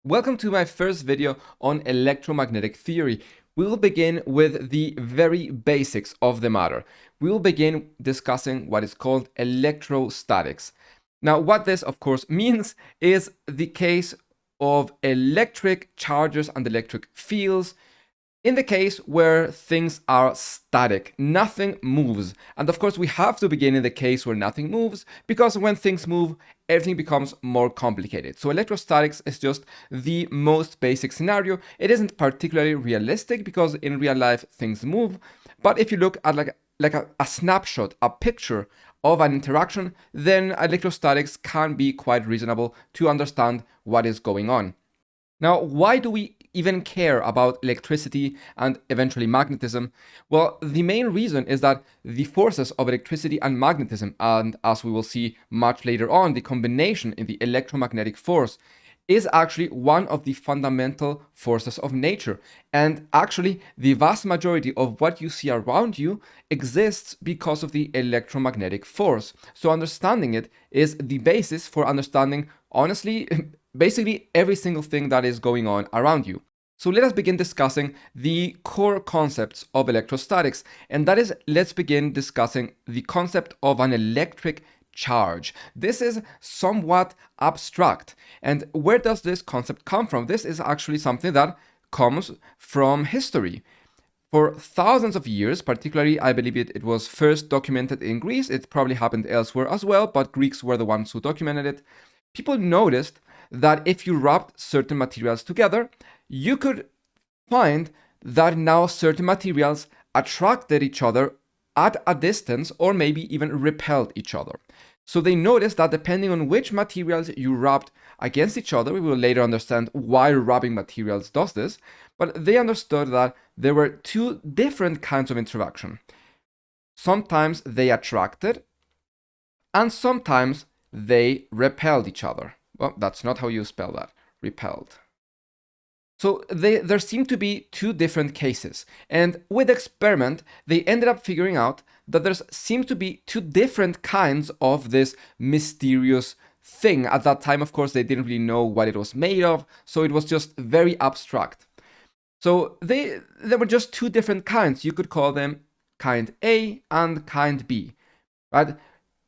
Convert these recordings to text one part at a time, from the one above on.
Welcome to my first video on electromagnetic theory. We will begin with the very basics of the matter. We will begin discussing what is called electrostatics. Now, what this, of course, means is the case of electric charges and electric fields in the case where things are static, nothing moves. And of course, we have to begin in the case where nothing moves, because when things move, everything becomes more complicated. So electrostatics is just the most basic scenario. It isn't particularly realistic because in real life things move. But if you look at like a snapshot, a picture of an interaction, then electrostatics can be quite reasonable to understand what is going on. Now, why do we even care about electricity and eventually magnetism? Well, the main reason is that the forces of electricity and magnetism, and as we will see much later on, the combination in the electromagnetic force, is actually one of the fundamental forces of nature. And actually, the vast majority of what you see around you exists because of the electromagnetic force. So understanding it is the basis for understanding, honestly, basically every single thing that is going on around you. So let us begin discussing the core concepts of electrostatics, and that is, let's begin discussing the concept of an electric charge. This is somewhat abstract. And where does this concept come from? This is actually something that comes from history. For thousands of years, particularly I believe it was first documented in Greece, it probably happened elsewhere as well, but Greeks were the ones who documented it. People noticed that if you rubbed certain materials together, you could find that now certain materials attracted each other at a distance or maybe even repelled each other. So they noticed that depending on which materials you rubbed against each other, we will later understand why rubbing materials does this, but they understood that there were two different kinds of interaction. Sometimes they attracted and sometimes they repelled each other. Well, that's not how you spell that, repelled. So there seemed to be two different cases, and with the experiment, they ended up figuring out that there seemed to be two different kinds of this mysterious thing. At that time, of course, they didn't really know what it was made of, so it was just very abstract. So there were just two different kinds. You could call them kind A and kind B, right?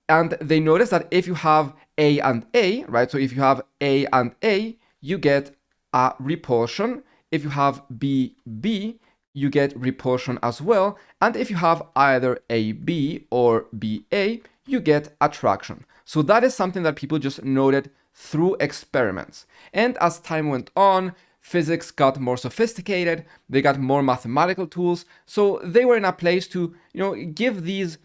And they noticed that if you have A and A, right, so if you have A and A, you get a repulsion. If you have B, B, you get repulsion as well. And if you have either AB or BA, you get attraction. So that is something that people just noted through experiments. And as time went on, physics got more sophisticated, they got more mathematical tools, so they were in a place to, give these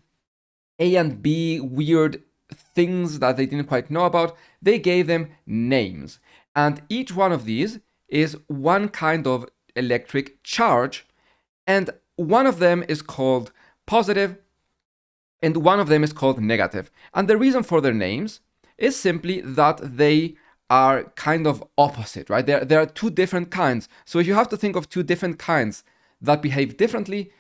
A and B weird things that they didn't quite know about. They gave them names. And each one of these is one kind of electric charge, and one of them is called positive, and one of them is called negative. And the reason for their names is simply that they are kind of opposite, right? There are two different kinds. So if you have to think of two different kinds that behave differently,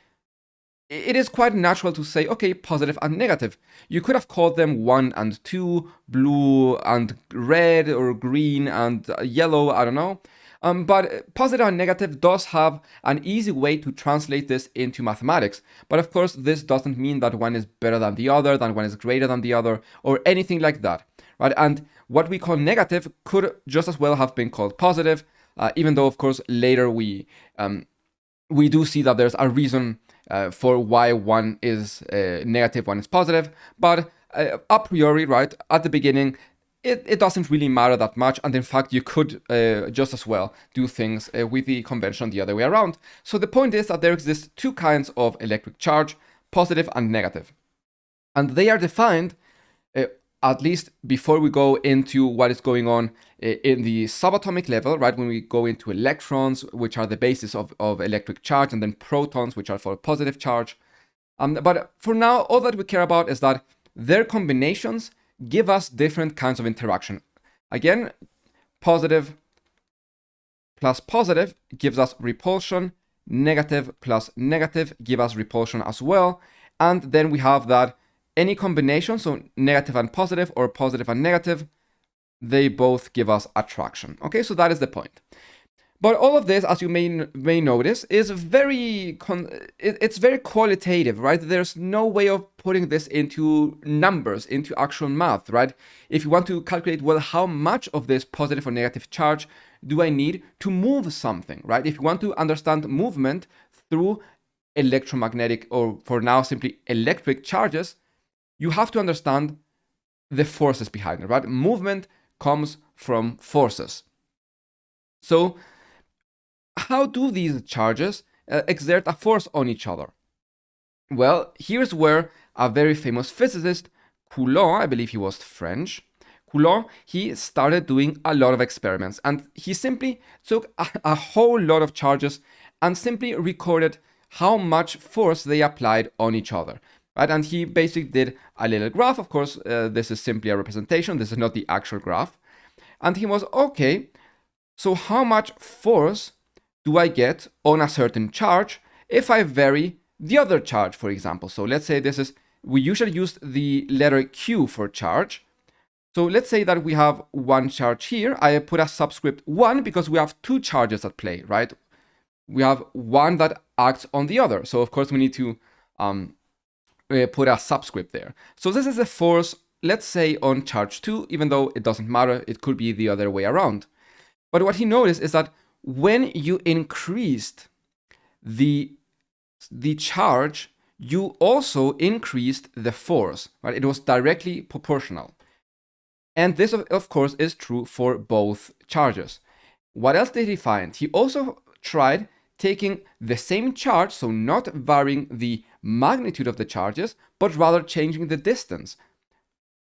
it is quite natural to say, okay, positive and negative. You could have called them 1 and 2, blue and red, or green and yellow, I don't know. But positive and negative does have an easy way to translate this into mathematics. But of course, this doesn't mean that one is better than the other, that one is greater than the other, or anything like that, right? And what we call negative could just as well have been called positive, even though, of course, later we do see that there's a reason for why one is negative, one is positive, but a priori, right, at the beginning, it doesn't really matter that much, and in fact, you could just as well do things with the convention the other way around. So the point is that there exist two kinds of electric charge, positive and negative, and they are defined, at least before we go into what is going on in the subatomic level, right, when we go into electrons, which are the basis of electric charge, and then protons, which are for positive charge. But for now, all that we care about is that their combinations give us different kinds of interaction. Again, positive plus positive gives us repulsion, negative plus negative give us repulsion as well, and then we have that any combination, so negative and positive or positive and negative, they both give us attraction. Okay, so that is the point. But all of this, as you may notice, is it's very qualitative, right? There's no way of putting this into numbers, into actual math, right? If you want to calculate, well, how much of this positive or negative charge do I need to move something, right? If you want to understand movement through electromagnetic, or for now simply electric charges, you have to understand the forces behind it, right? Movement comes from forces. So how do these charges exert a force on each other? Well, here's where a very famous physicist, Coulomb, I believe he was French, Coulomb, he started doing a lot of experiments, and he simply took a whole lot of charges and simply recorded how much force they applied on each other. Right? And he basically did a little graph. Of course, this is simply a representation. This is not the actual graph. And he was, okay, so how much force do I get on a certain charge if I vary the other charge, for example? So let's say we usually use the letter Q for charge. So let's say that we have one charge here. I put a subscript 1 because we have two charges at play, right? We have one that acts on the other. So of course we need to put a subscript there. So this is the force, let's say, on charge 2, even though it doesn't matter, it could be the other way around. But what he noticed is that when you increased the charge, you also increased the force, right? It was directly proportional. And this, of course, is true for both charges. What else did he find? He also tried taking the same charge, so not varying the magnitude of the charges, but rather changing the distance,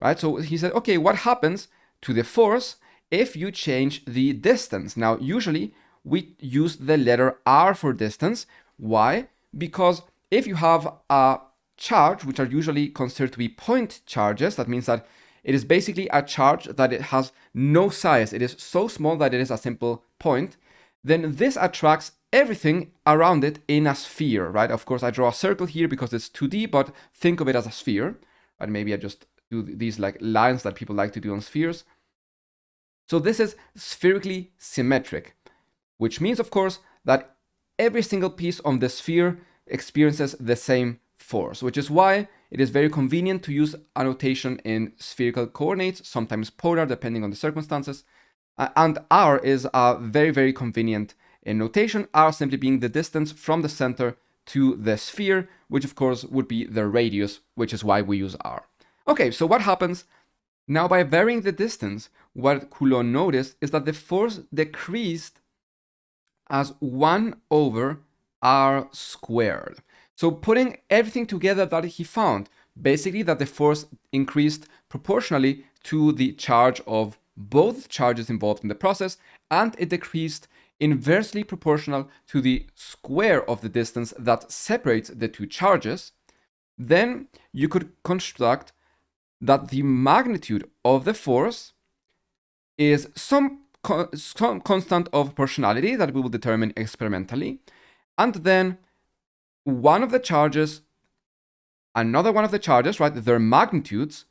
right? So he said, okay, what happens to the force if you change the distance? Now, usually we use the letter R for distance. Why? Because if you have a charge, which are usually considered to be point charges, that means that it is basically a charge that it has no size. It is so small that it is a simple point. Then this attracts everything around it in a sphere, right? Of course, I draw a circle here because it's 2D, but think of it as a sphere. And maybe I just do these like lines that people like to do on spheres. So this is spherically symmetric, which means, of course, that every single piece on the sphere experiences the same force, which is why it is very convenient to use a notation in spherical coordinates, sometimes polar, depending on the circumstances. And R is a very, very convenient notation, R simply being the distance from the center to the sphere, which of course would be the radius, which is why we use R. Okay, so what happens? Now, by varying the distance, what Coulomb noticed is that the force decreased as 1 over R squared. So putting everything together that he found, basically that the force increased proportionally to the charge of both charges involved in the process, and it decreased inversely proportional to the square of the distance that separates the two charges, then you could construct that the magnitude of the force is some constant of proportionality that we will determine experimentally, and then one of the charges, another one of the charges, right, their magnitudes,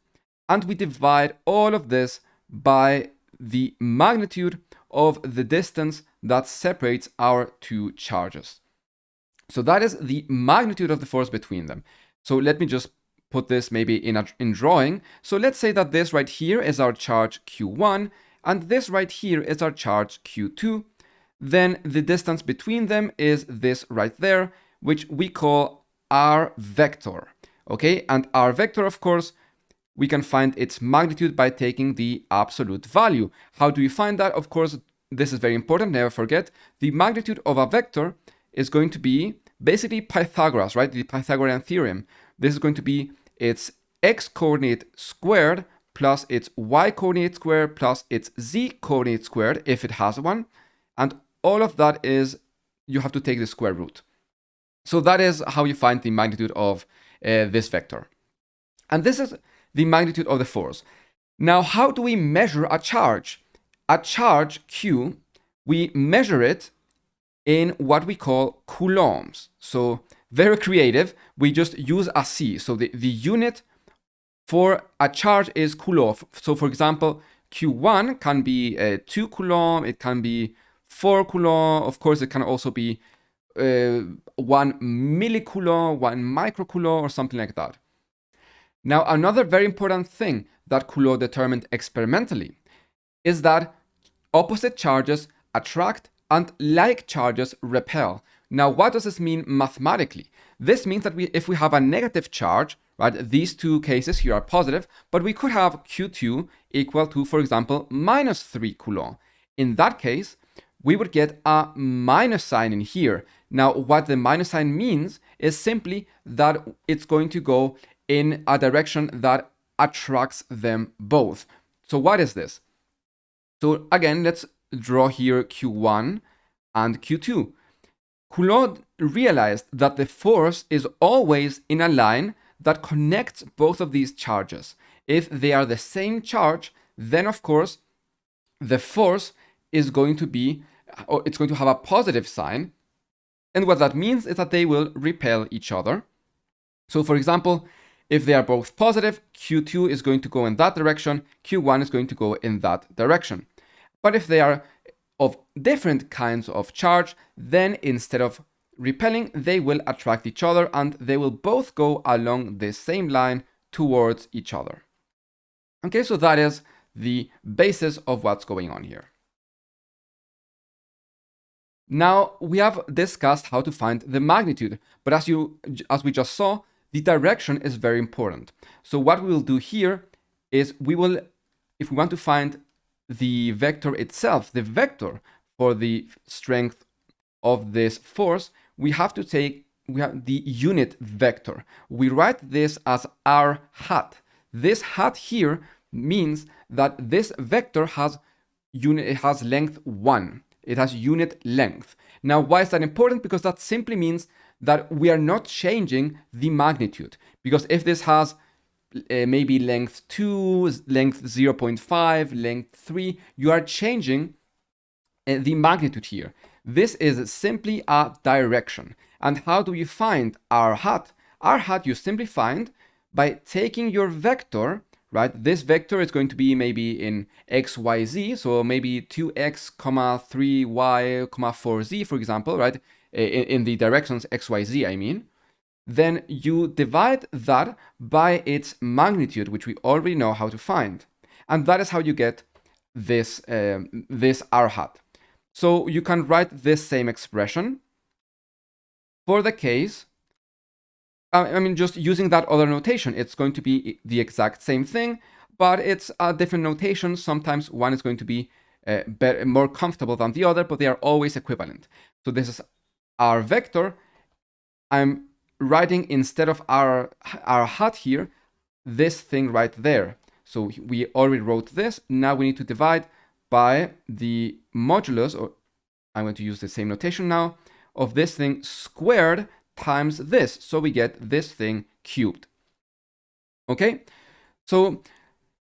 and we divide all of this by the magnitude of the distance that separates our two charges. So that is the magnitude of the force between them. So let me just put this maybe in drawing. So let's say that this right here is our charge Q1, and this right here is our charge Q2. Then the distance between them is this right there, which we call R vector. Okay, and R vector, of course, we can find its magnitude by taking the absolute value. How do we find that? Of course, this is very important, never forget. The magnitude of a vector is going to be basically Pythagoras, right? The Pythagorean theorem. This is going to be its x coordinate squared plus its y coordinate squared plus its z coordinate squared, if it has one. And all of that is, you have to take the square root. So that is how you find the magnitude of this vector. And this is the magnitude of the force. Now, how do we measure a charge? A charge Q, we measure it in what we call coulombs. So very creative, we just use a C. So the unit for a charge is coulomb. So for example, Q1 can be 2 Coulomb, it can be 4 Coulomb, of course it can also be 1 millicoulomb, 1 microcoulomb, or something like that. Now, another very important thing that Coulomb determined experimentally is that opposite charges attract and like charges repel. Now, what does this mean mathematically? This means that if we have a negative charge, right, these two cases here are positive, but we could have Q2 equal to, for example, minus 3 Coulomb. In that case, we would get a minus sign in here. Now, what the minus sign means is simply that it's going to go in a direction that attracts them both. So what is this? So again, let's draw here Q1 and Q2. Coulomb realized that the force is always in a line that connects both of these charges. If they are the same charge, then of course the force is going to be, or it's going to have a positive sign. And what that means is that they will repel each other. So for example, if they are both positive, Q2 is going to go in that direction, Q1 is going to go in that direction. But if they are of different kinds of charge, then instead of repelling, they will attract each other and they will both go along the same line towards each other. Okay, so that is the basis of what's going on here. Now, we have discussed how to find the magnitude, but as we just saw, the direction is very important. So what we will do here is if we want to find the vector itself, the vector for the strength of this force, we have the unit vector. We write this as r hat. This hat here means that this vector has length 1. It has unit length. Now, why is that important? Because that simply means that we are not changing the magnitude. Because if this has maybe length 2, length 0.5, length 3, you are changing the magnitude here. This is simply a direction. And how do you find r hat? R hat you simply find by taking your vector, right? This vector is going to be maybe in x, y, z, so maybe 2x, 3y, 4z, for example, right? In the directions x, y, z, I mean. Then you divide that by its magnitude, which we already know how to find. And that is how you get this r hat. So you can write this same expression for the case, just using that other notation. It's going to be the exact same thing, but it's a different notation. Sometimes one is going to be more comfortable than the other, but they are always equivalent. So this is our vector. I'm writing, instead of our hat here, this thing right there. So we already wrote this. Now we need to divide by the modulus, or I'm going to use the same notation now, of this thing squared times this. So we get this thing cubed. Okay, so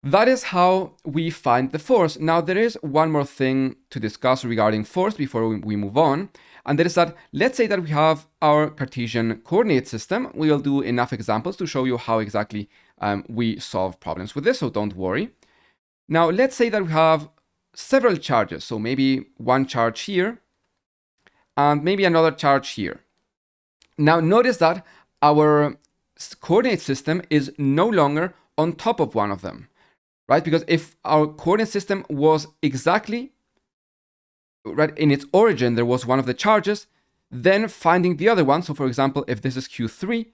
that is how we find the force. Now there is one more thing to discuss regarding force before we move on. And that is that, let's say that we have our Cartesian coordinate system. We will do enough examples to show you how exactly we solve problems with this, so don't worry. Now, let's say that we have several charges. So maybe one charge here, and maybe another charge here. Now, notice that our coordinate system is no longer on top of one of them, right? Because if our coordinate system was exactly right in its origin, there was one of the charges, then finding the other one, so for example, if this is Q3,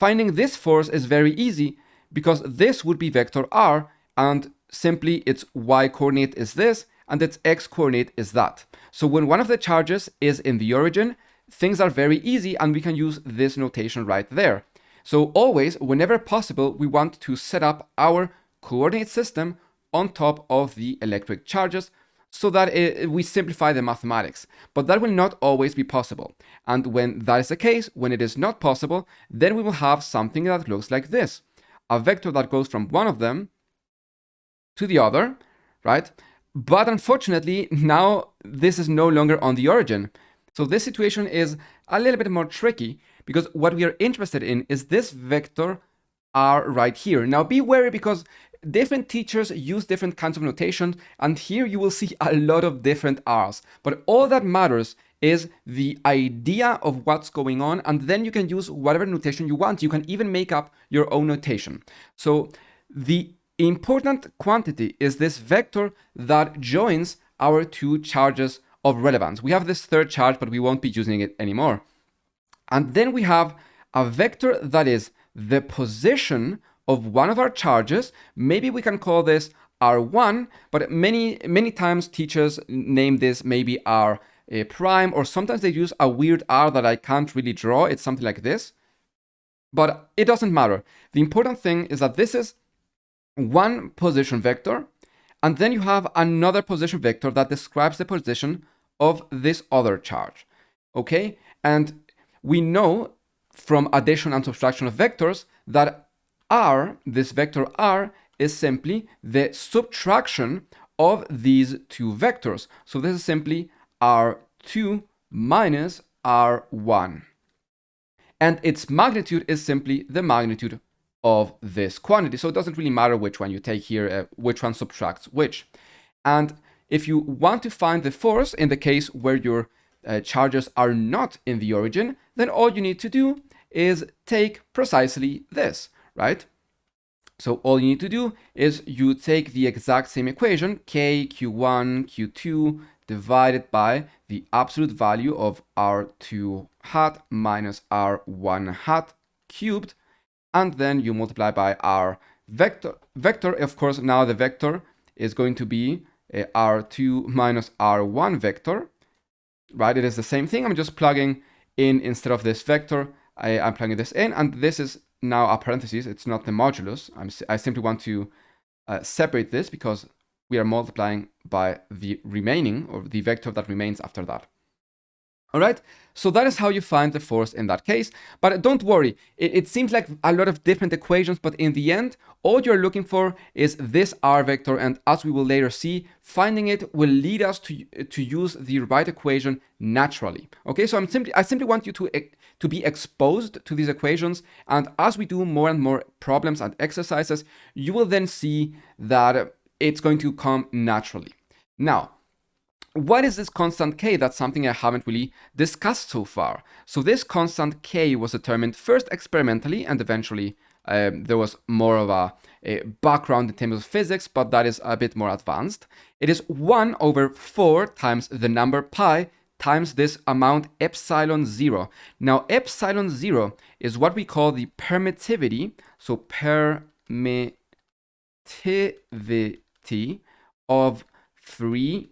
finding this force is very easy because this would be vector r, and simply its y coordinate is this and its x coordinate is that. So when one of the charges is in the origin, things are very easy and we can use this notation right there. So always, whenever possible, we want to set up our coordinate system on top of the electric charges so that we simplify the mathematics. But that will not always be possible. And when that is the case, when it is not possible, then we will have something that looks like this. A vector that goes from one of them to the other, right? But unfortunately, now this is no longer on the origin. So this situation is a little bit more tricky because what we are interested in is this vector r right here. Now be wary because different teachers use different kinds of notation, and here you will see a lot of different r's. But all that matters is the idea of what's going on, and then you can use whatever notation you want. You can even make up your own notation. So the important quantity is this vector that joins our two charges of relevance. We have this third charge, but we won't be using it anymore. And then we have a vector that is the position of one of our charges. Maybe we can call this R1, but many times teachers name this maybe R prime, or sometimes they use a weird R that I can't really draw. It's something like this, but it doesn't matter. The important thing is that this is one position vector, and then you have another position vector that describes the position of this other charge, okay? And we know from addition and subtraction of vectors that R, this vector R, is simply the subtraction of these two vectors. So this is simply R2 minus R1. And its magnitude is simply the magnitude of this quantity. So it doesn't really matter which one you take here, which one subtracts which. And if you want to find the force in the case where your charges are not in the origin, then all you need to do is take precisely this, right? So all you need to do is you take the exact same equation, k, q1, q2, divided by the absolute value of r2 hat minus r1 hat cubed, and then you multiply by our vector. Of course, now the vector is going to be r2 minus r1 vector, right? It is the same thing. I'm just plugging in instead of this vector. I'm plugging this in, and this is now a parenthesis. It's not the modulus. I simply want to separate this because we are multiplying by the remaining, or the vector that remains after that. All right, so that is how you find the force in that case. But don't worry, it seems like a lot of different equations, but in the end, all you're looking for is this r vector, and as we will later see, finding it will lead us to use the right equation naturally. Okay, so I simply want you to be exposed to these equations, and as we do more and more problems and exercises, you will then see that it's going to come naturally. Now, what is this constant k? That's something I haven't really discussed so far. So this constant k was determined first experimentally, and eventually there was more of a background in terms of physics, but that is a bit more advanced. It is 1 over 4 times the number pi times this amount epsilon 0. Now epsilon 0 is what we call the permittivity, so permittivity of free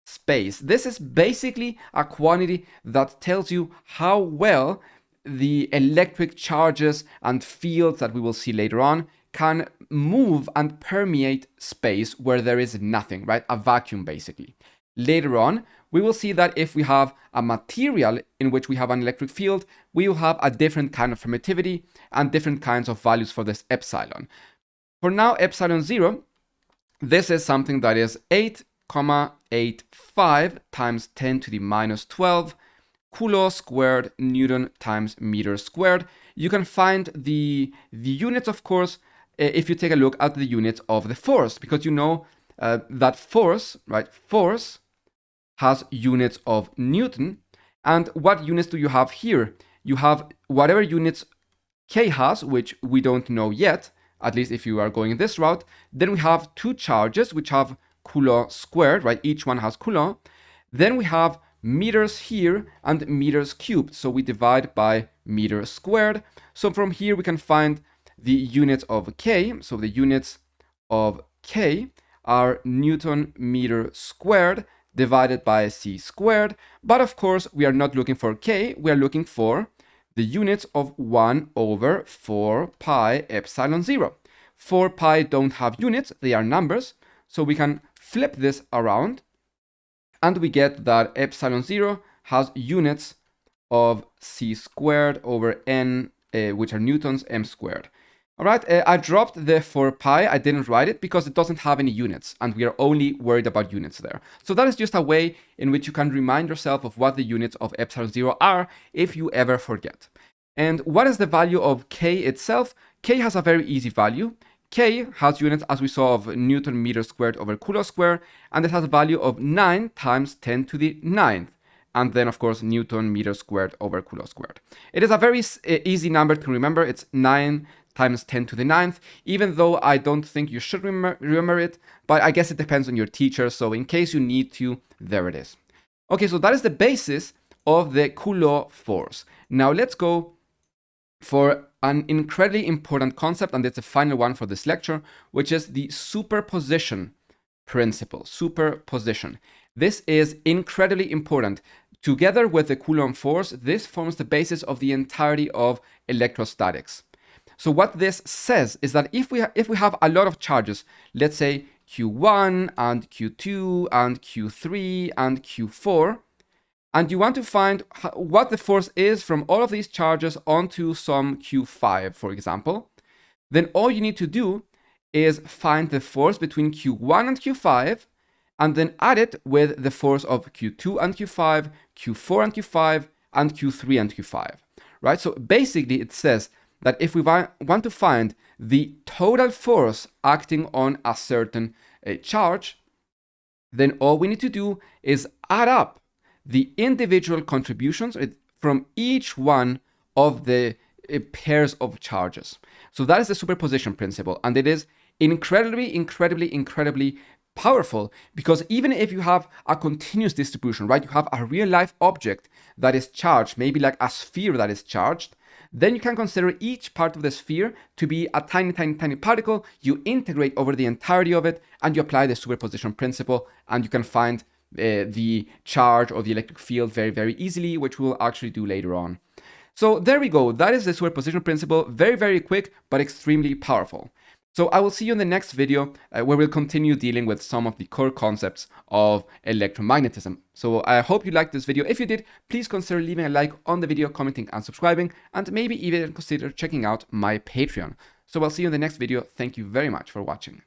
space. This is basically a quantity that tells you how well the electric charges and fields that we will see later on can move and permeate space where there is nothing, right? A vacuum, basically. Later on, we will see that if we have a material in which we have an electric field, we will have a different kind of permittivity and different kinds of values for this epsilon. For now, epsilon 0, this is something that is 8,85 times 10 to the minus 12 Coulomb squared Newton times meter squared. You can find the units, of course, if you take a look at the units of the force, because you know that force, right? Force has units of Newton. And what units do you have here? You have whatever units K has, which we don't know yet, at least if you are going this route. Then we have two charges, which have Coulomb squared, right? Each one has Coulomb. Then we have meters here and meters cubed. So we divide by meters squared. So from here we can find the units of K. So the units of K are Newton meter squared divided by c squared. But of course, we are not looking for K. We are looking for the units of 1 over 4 pi epsilon 0. 4 pi don't have units. They are numbers. So we can flip this around, and we get that epsilon 0 has units of c squared over n, which are newtons, m squared. All right, I dropped the 4 pi. I didn't write it because it doesn't have any units, and we are only worried about units there. So that is just a way in which you can remind yourself of what the units of epsilon 0 are if you ever forget. And what is the value of k itself? K has a very easy value. K has units, as we saw, of Newton meter squared over Coulomb squared, and it has a value of 9 times 10 to the 9th. And then, of course, Newton meter squared over Coulomb squared. It is a very easy number to remember. It's 9 times 10 to the 9th, even though I don't think you should remember it, but I guess it depends on your teacher, so in case you need to, there it is. Okay, so that is the basis of the Coulomb force. Now let's go for an incredibly important concept, and it's the final one for this lecture, which is the superposition principle. Superposition. This is incredibly important. Together with the Coulomb force, this forms the basis of the entirety of electrostatics. So what this says is that if we have a lot of charges, let's say Q1 and Q2 and Q3 and Q4, and you want to find what the force is from all of these charges onto some Q5, for example, then all you need to do is find the force between Q1 and Q5, and then add it with the force of Q2 and Q5, Q4 and Q5, and Q3 and Q5, right? So basically it says that if we want to find the total force acting on a certain charge, then all we need to do is add up the individual contributions from each one of the pairs of charges. So that is the superposition principle, and it is incredibly powerful, because even if you have a continuous distribution, right, you have a real life object that is charged, maybe like a sphere that is charged, then you can consider each part of the sphere to be a tiny particle. You integrate over the entirety of it, and you apply the superposition principle, and you can find the charge or the electric field very easily, which we'll actually do later on. So there we go. That is the superposition principle. Very quick, but extremely powerful. So I will see you in the next video where we'll continue dealing with some of the core concepts of electromagnetism. So I hope you liked this video. If you did, please consider leaving a like on the video, commenting and subscribing, and maybe even consider checking out my Patreon. So I'll see you in the next video. Thank you very much for watching.